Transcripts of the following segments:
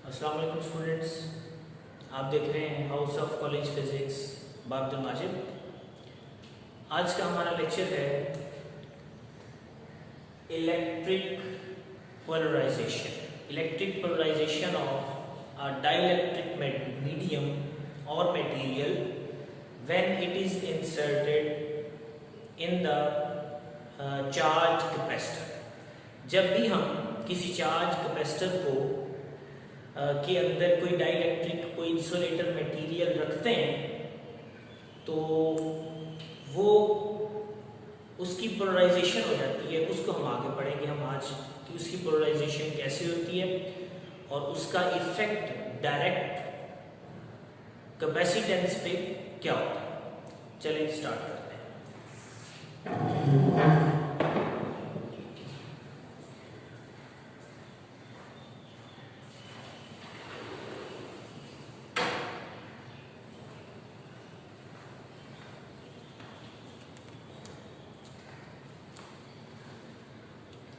अस्सलाम वालेकुम स्टूडेंट्स, आप देख रहे हैं हाउस ऑफ कॉलेज फिजिक्स बाब्दुल माजिद। आज का हमारा लेक्चर है electric polarization of a dielectric medium और material when it is inserted in the charge capacitor. जब भी हम किसी चार्ज कैपेसिटर को के अंदर कोई डाइलेक्ट्रिक कोई इंसुलेटर मटेरियल रखते हैं तो वो उसकी पोलराइजेशन हो जाती है। उसको हम आगे पढ़ेंगे हम आज कि उसकी पोलराइजेशन कैसे होती है और उसका इफेक्ट डायरेक्ट कैपेसिटेंस पे क्या होता है। चलिए स्टार्ट करते हैं।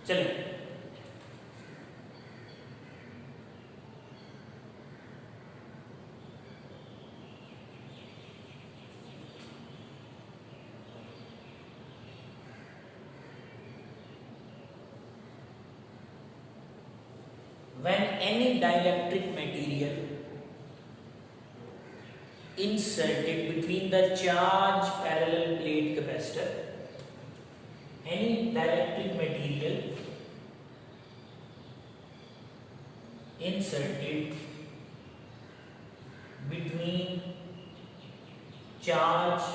चलिए when any dielectric material inserted between the charge parallel plate capacitor, any dielectric material inserted between charge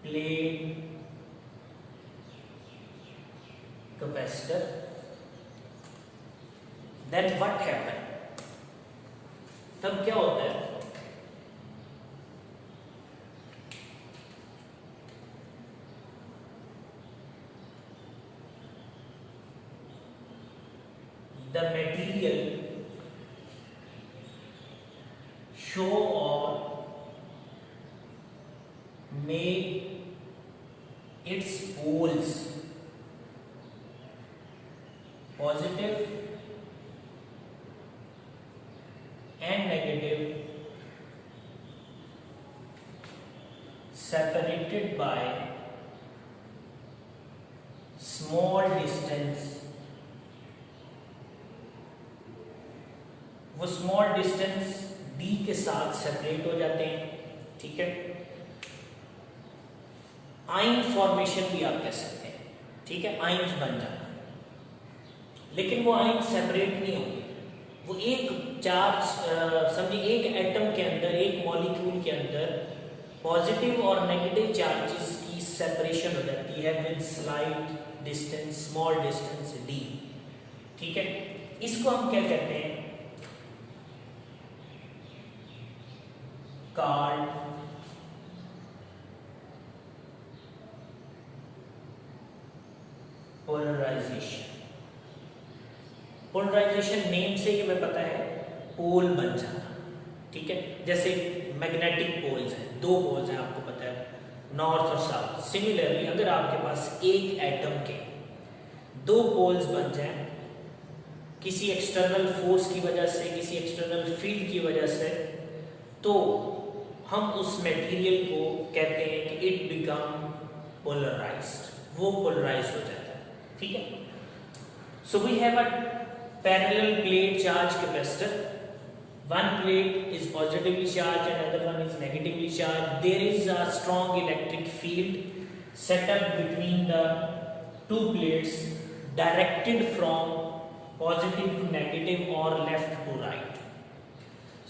plate capacitor, then what happen? तब क्या होता है? The material show or make its poles positive and negative separated by small distance। वो small distance d के साथ separate हो जाते हैं, ठीक है। आयन फॉर्मेशन भी आप कह सकते हैं, ठीक है, आयन्स बन जाना, लेकिन वो आयन सेपरेट नहीं होंगे। वो एक चार्ज समझिए एक एटम के अंदर एक मॉलिक्यूल के अंदर पॉजिटिव और नेगेटिव चार्जेस की सेपरेशन हो जाती है with slight distance, small distance d, ठीक है। इसको हम क्या कहते हैं? called polarisation. पोलराइजेशन नेम से ही हमें पता है पोल बन जाना, ठीक है। जैसे मैग्नेटिक पोल्स हैं, दो पोल्स हैं, आपको पता है, नॉर्थ और साउथ। सिमिलरली अगर आपके पास एक एटम के दो पोल्स बन जाएं किसी एक्सटर्नल फोर्स की वजह से, किसी एक्सटर्नल फील्ड की वजह से, तो हम उस मटेरियल को कहते हैं कि इट बिकम पोलराइज्ड, वो पोलराइज हो जाता है, ठीक है। So we have a parallel plate charge capacitor. One plate is positively charge and other one is negatively charge. There is a strong electric field set up between the two plates directed from positive to negative और left to right.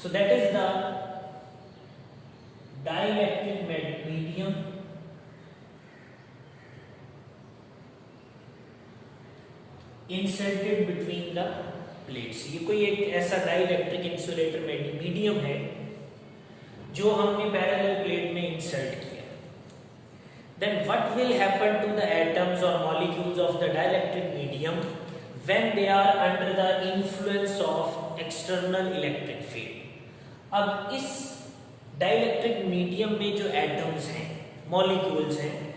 So that is the dielectric medium inserted between the plates. ये कोई एक ऐसा dielectric insulator medium है जो हमने parallel plate में insert किया। Then what will happen to the atoms और molecules of the dielectric medium when they are under the influence of external electric field. अब इस डाइलेक्ट्रिक मीडियम में जो एटम्स हैं, मॉलिक्यूल्स हैं,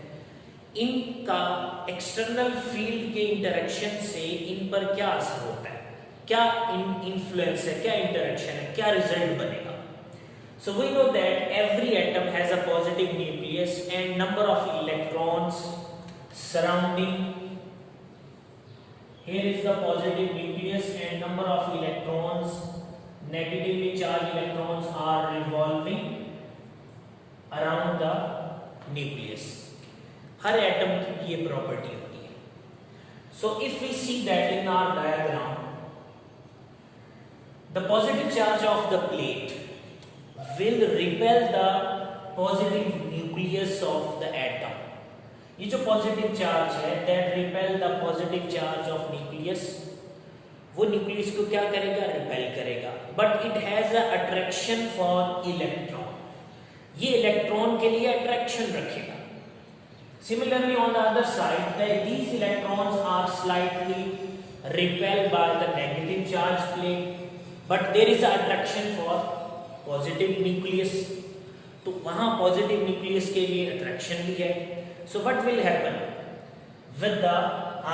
इनका एक्सटर्नल फील्ड के इंटरेक्शन से इन पर क्या असर होता है, क्या इन्फ्लुएंस है, क्या इंटरेक्शन है, क्या रिजल्ट बनेगा। So we know that every atom has a positive nucleus and number of electrons surrounding. Here is the positive nucleus and number of electrons, negatively charged electrons are revolving around the nucleus. Her atom की ये property होती है. So if we see that in our diagram, the positive charge of the plate will repel the positive nucleus of the atom. ये जो positive charge है that repel the positive charge of nucleus, वो nucleus को क्या करेगा, repel करेगा, but it has a attraction for electron. ये electron के लिए attraction रखेगा. Similarly on the other side, that these electrons are slightly repelled by the negative charge plate, but there is a attraction for positive nucleus, तो वहां positive nucleus के लिए attraction भी है. So what will happen with the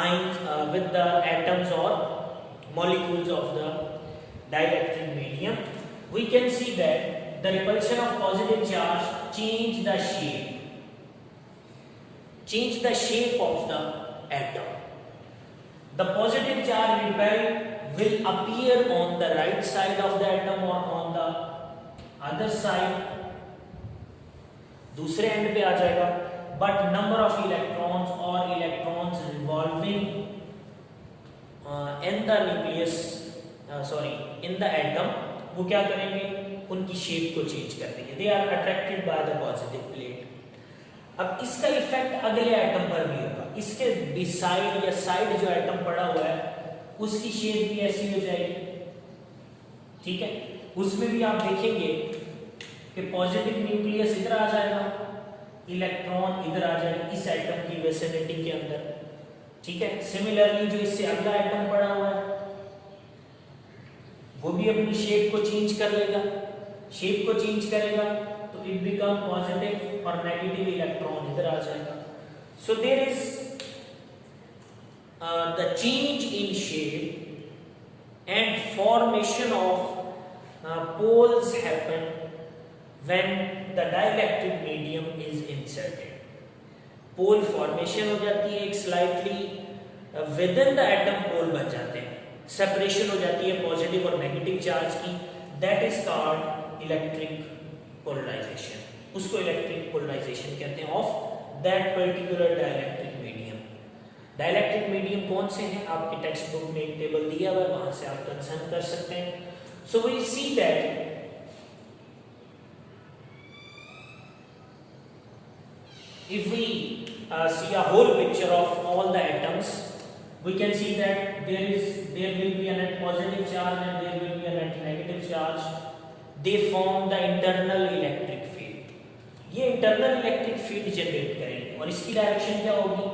ions, with the atoms और molecules of the dielectric medium? We can see that the repulsion of positive charge change the shape of the atom. The positive charge repel will appear on the right side of the atom or on the other side, दूसरे end पे आ जाएगा, but number of electrons और electrons revolving in the nucleus, sorry in the atom, वो क्या करेंगे, उनकी shape को चेंज कर देंगे. They are attracted by the positive plate. अब इसका इफेक्ट अगले एटम पर भी होगा. इसके बिसाइड या साइड जो एटम पड़ा हुआ है उसकी शेप भी ऐसी हो जाएगी. ठीक है, उसमें भी आप देखेंगे कि पॉजिटिव न्यूक्लियस इधर आ जाएगा, इलेक्ट्रॉन इधर आ जाएगा इस एटम की विसिनिटी के अंदर. ठीक है, सिमिलरली जो इससे अगला एटम पड़ा हुआ है वो भी अपनी शेप को चेंज कर लेगा. शेप को चेंज करेगा तो इट बिकम पॉजिटिव और नेगेटिव इलेक्ट्रॉन इधर आ जाएगा. So there is the change in shape and formation of poles happen when the dielectric medium is inserted. Pole formation हो जाती है, एक slightly within the atom pole बन जाते हैं, separation हो जाती है पॉजिटिव और नेगेटिव चार्ज की. that is called electric polarization. उसको इलेक्ट्रिक पोलराइजेशन कहते हैं of that particular dielectric medium. Dielectric medium कौन से हैं, आपके टेक्स्ट बुक में एक टेबल दिया हुआ है, वहां से आप कंसर्न कर सकते हैं. So we see that if we see a whole picture of all the atoms, we can see that there will be a net positive charge and there will be a net negative charge. They form the internal electric field. ये internal electric field generate करेंगे और इसकी direction क्या होगी?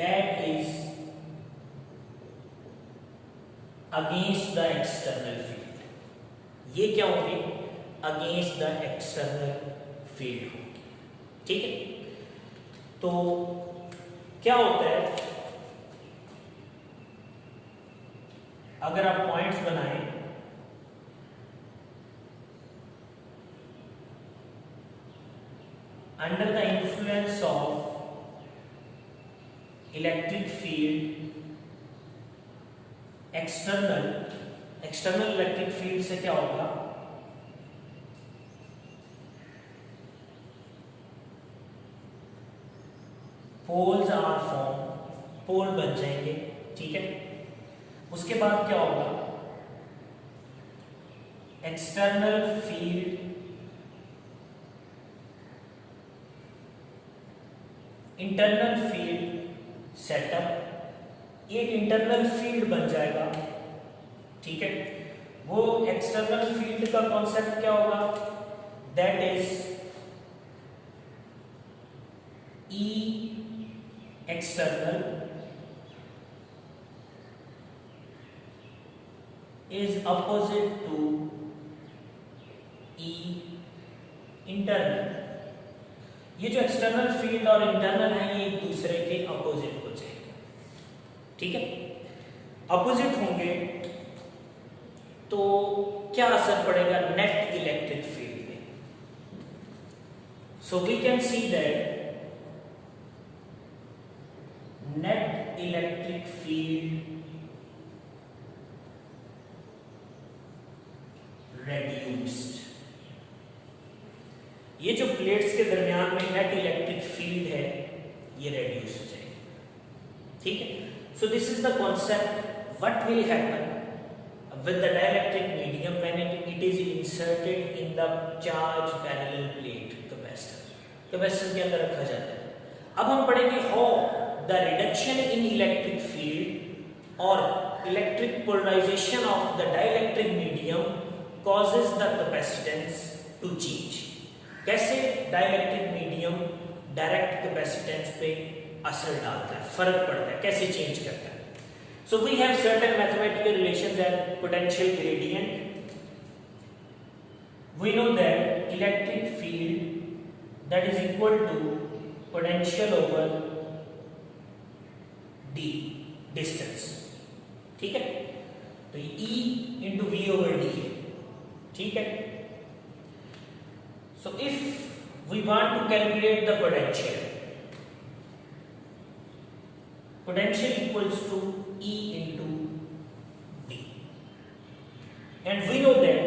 That is against the external field. ये क्या होंगे? Against the external field होंगे. ठीक है, तो क्या होता है अगर आप पॉइंट्स बनाएं, under the influence of electric field, external electric field से क्या होगा? पोल्स आर फॉर्म, पोल बन जाएंगे. ठीक है, उसके बाद क्या होगा? External field, internal field setup, एक इंटरनल फील्ड बन जाएगा. ठीक है, वो एक्सटर्नल फील्ड का कॉन्सेप्ट क्या होगा? That is E external is opposite to E internal. ये जो एक्सटर्नल फील्ड और इंटरनल है ये एक दूसरे के अपोजिट हो जाएंगे, ठीक है। अपोजिट होंगे तो क्या असर पड़ेगा नेट इलेक्ट्रिक फील्ड में? So we can see that net electric field reduced. ये जो प्लेट्स के दरमियान में नेट इलेक्ट्रिक फील्ड है ये रेड्यूस हो जाएगी, ठीक है। So this is the concept what will happen with the dielectric medium when it is inserted in the charge parallel plate capacitor के अंदर रखा जाता है। अब हम पढ़ेंगे how the reduction in electric field or electric polarization of the dielectric medium causes the capacitance to change। कैसे dielectric medium direct capacitance पे असर डालता है, फर्क पड़ता है, कैसे चेंज करता है। So we have certain mathematical relations and potential gradient. We know that electric field that is equal to potential over d distance, ठीक है। तो E into V over d है, ठीक है। So if we want to calculate the potential equals to E into D, and we know that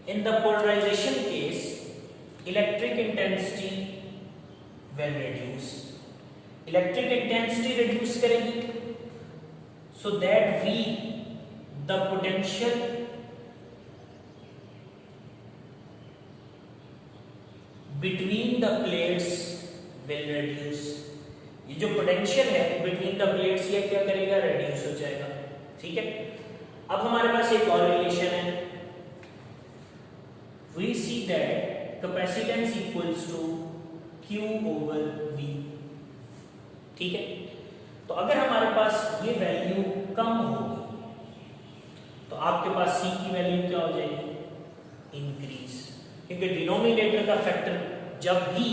in the polarization case electric intensity will reduce, electric intensity reduce करेगी, so that V the potential between the plates will reduce। ये जो potential है between the plates ये क्या करेगा, reduce हो जाएगा, ठीक है। अब हमारे पास एक और रिलेशन है, we see that capacitance equals to Q over V, ठीक है। तो अगर हमारे पास ये वैल्यू कम होगी तो आपके पास C की वैल्यू क्या हो जाएगी, इंक्रीज, क्योंकि डिनोमिनेटर का फैक्टर जब भी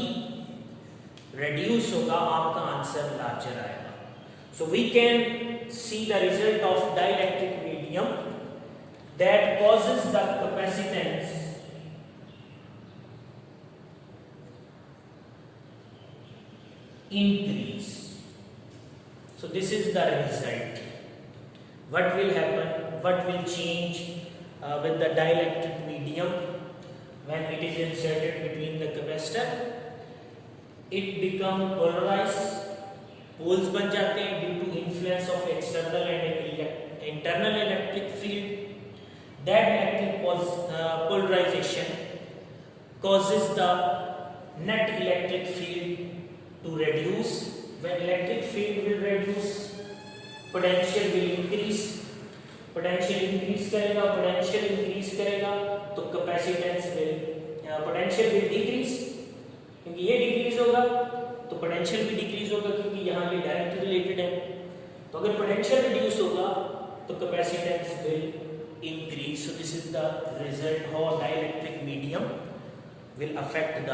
रेड्यूस होगा आपका आंसर लार्जर आएगा। So we can see the result of dielectric medium that causes the capacitance increase। So this is the result. What will happen, what will change with the dielectric medium when it is inserted between the capacitor? It become polarized, poles बन जाते हैं due to influence of external and internal electric field। That electric polarization causes the net electric field to reduce। When electric field will reduce, potential will increase, potential increase करेगा तो capacitance will potential will decrease, क्योंकि ये decrease होगा तो potential भी decrease होगा, क्योंकि यहाँ ये डायरेक्ट रिलेटेड है। तो अगर पोटेंशियल रिड्यूस होगा तो capacitance will increase. So this is the result how dielectric medium will affect the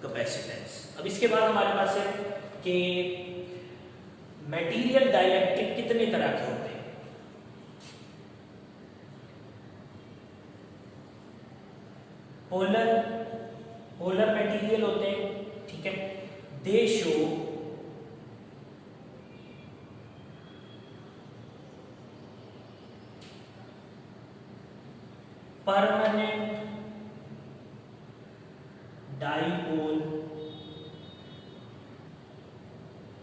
capacitance. अब इसके बाद हमारे पास है कि मटेरियल डाइलेक्ट्रिक कितने तरह के होते हैं। पोलर मटेरियल होते हैं, ठीक है। दे शो परमानेंट डाइपोल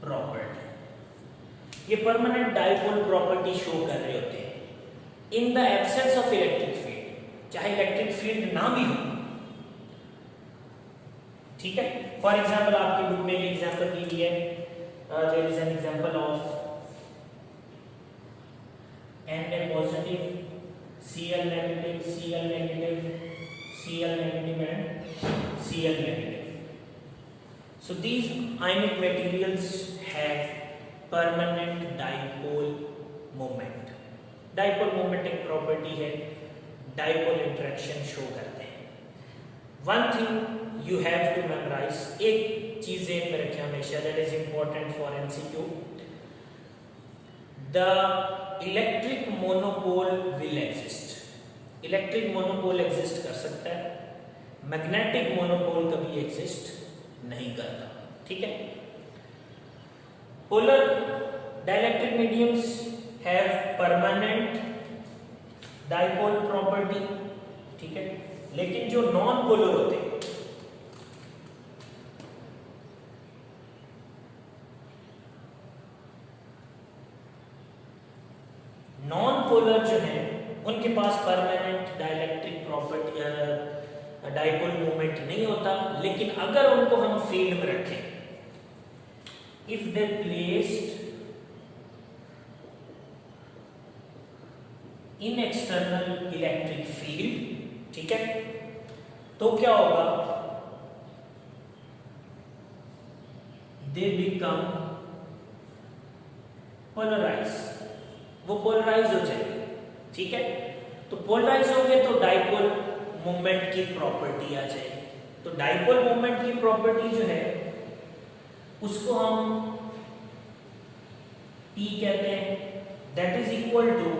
प्रॉपर्टी। ये परमानेंट डाइपोल प्रॉपर्टी शो कर रहे होते हैं in the absence of electric field, चाहे इलेक्ट्रिक फील्ड ना भी हो, ठीक है। फॉर एग्जाम्पल आपकी बुक में एक एग्जाम्पल दी हुई है, there is an example of Na positive, Cl negative, Cl negative, Cl negative and Cl negative. So these ionic materials have permanent dipole moment। dipole moment एक प्रॉपर्टी है, dipole interaction show करते हैं। One thing you have to memorize, एक चीज ध्यान में रखें हमेशा, that is important for MCQ. The electric monopole will exist. Electric monopole exist कर सकता है, मैग्नेटिक मोनोपोल कभी एग्जिस्ट नहीं करता, ठीक है. Polar dielectric mediums have permanent dipole property, ठीक है. लेकिन जो नॉन पोलर होते हैं, नॉन पोलर जो है उनके पास permanent dielectric property dipole movement नहीं होता. लेकिन अगर उनको हम फील्ड में रखें, if they placed in external electric field, ठीक है, तो क्या होगा, दे बिकम पोलराइज, वो पोलराइज हो जाएंगे, ठीक है. तो पोलराइज होंगे तो डाइपोल मूवमेंट की प्रॉपर्टी आ जाएगी. तो डाइपोल मूवमेंट की प्रॉपर्टी जो है उसको हम P कहते हैं, that is equal to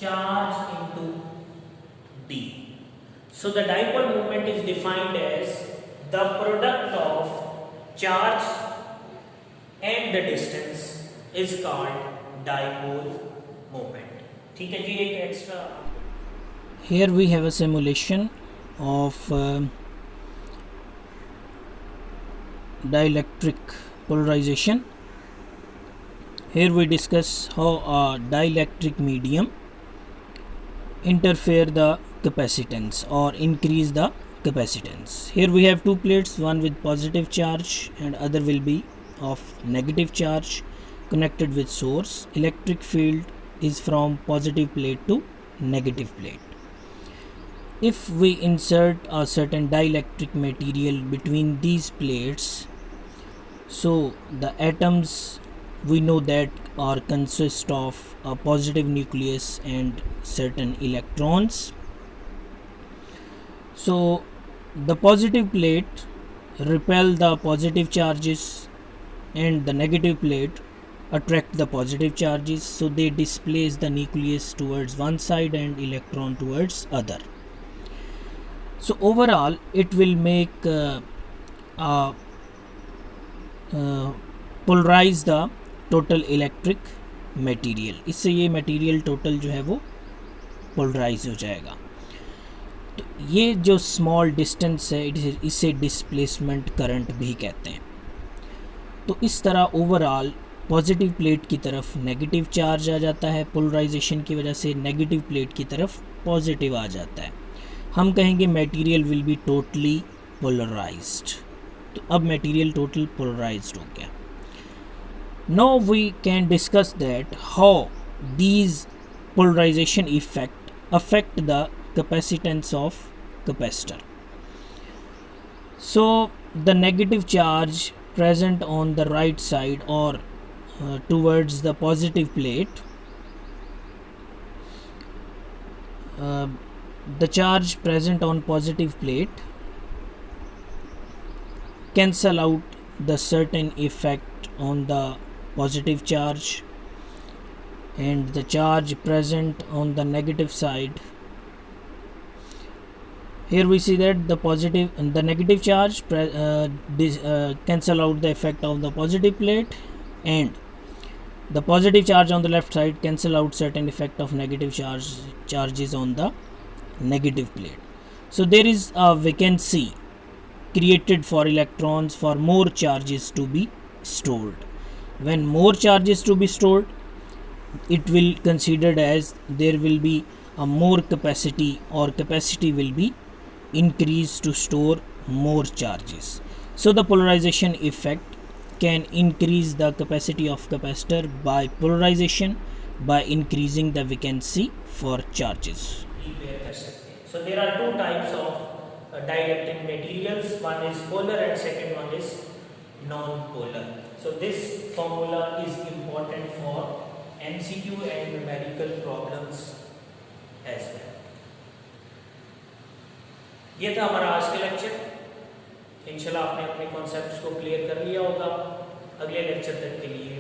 charge into D. So the dipole moment is defined as the product of charge and the distance is called dipole moment. ठीक है जी, एक extra. Here we have a simulation of dielectric polarization. Here we discuss how a dielectric medium interfere the capacitance or increase the capacitance. Here we have two plates, one with positive charge and other will be of negative charge, connected with source. Electric field is from positive plate to negative plate. If we insert a certain dielectric material between these plates, so the atoms we know that are consist of a positive nucleus and certain electrons. So the positive plate repel the positive charges and the negative plate attract the positive charges, so they displace the nucleus towards one side and electron towards other. So overall it will make polarize the total electric material. इससे ये material total जो है वो polarize हो जाएगा. तो ये जो स्मॉल डिस्टेंस है इसे डिस्प्लेसमेंट करंट भी कहते हैं. तो इस तरह ओवरऑल पॉजिटिव प्लेट की तरफ नेगेटिव चार्ज आ जाता है, पोलराइजेशन की वजह से नेगेटिव प्लेट की तरफ पॉजिटिव आ जाता है. हम कहेंगे material will be totally polarized. तो अब मटेरियल टोटल पोलराइज्ड हो गया. Now we can discuss that how these polarization effect affect the capacitance of capacitor. So the negative charge present on the right side or towards the positive plate, the charge present on positive plate cancel out the certain effect on the positive charge, and the charge present on the negative side. Here we see that the positive and the negative charge cancel out the effect of the positive plate, and the positive charge on the left side cancel out certain effect of negative charges on the negative plate. So there is a vacancy created for electrons for more charges to be stored. When more charges to be stored, it will considered as there will be a more capacity, or capacity will be increased to store more charges. So the polarization effect can increase the capacity of capacitor by polarization by increasing the vacancy for charges. So there are two types of dielectric materials. One is polar and second one is non-polar. So this formula is important for MCQ and numerical problems as well. ये था हमारा आज lecture. इंशाल्लाह आपने अपने concepts को clear कर लिया होगा। अगले लेक्चर तक के लिए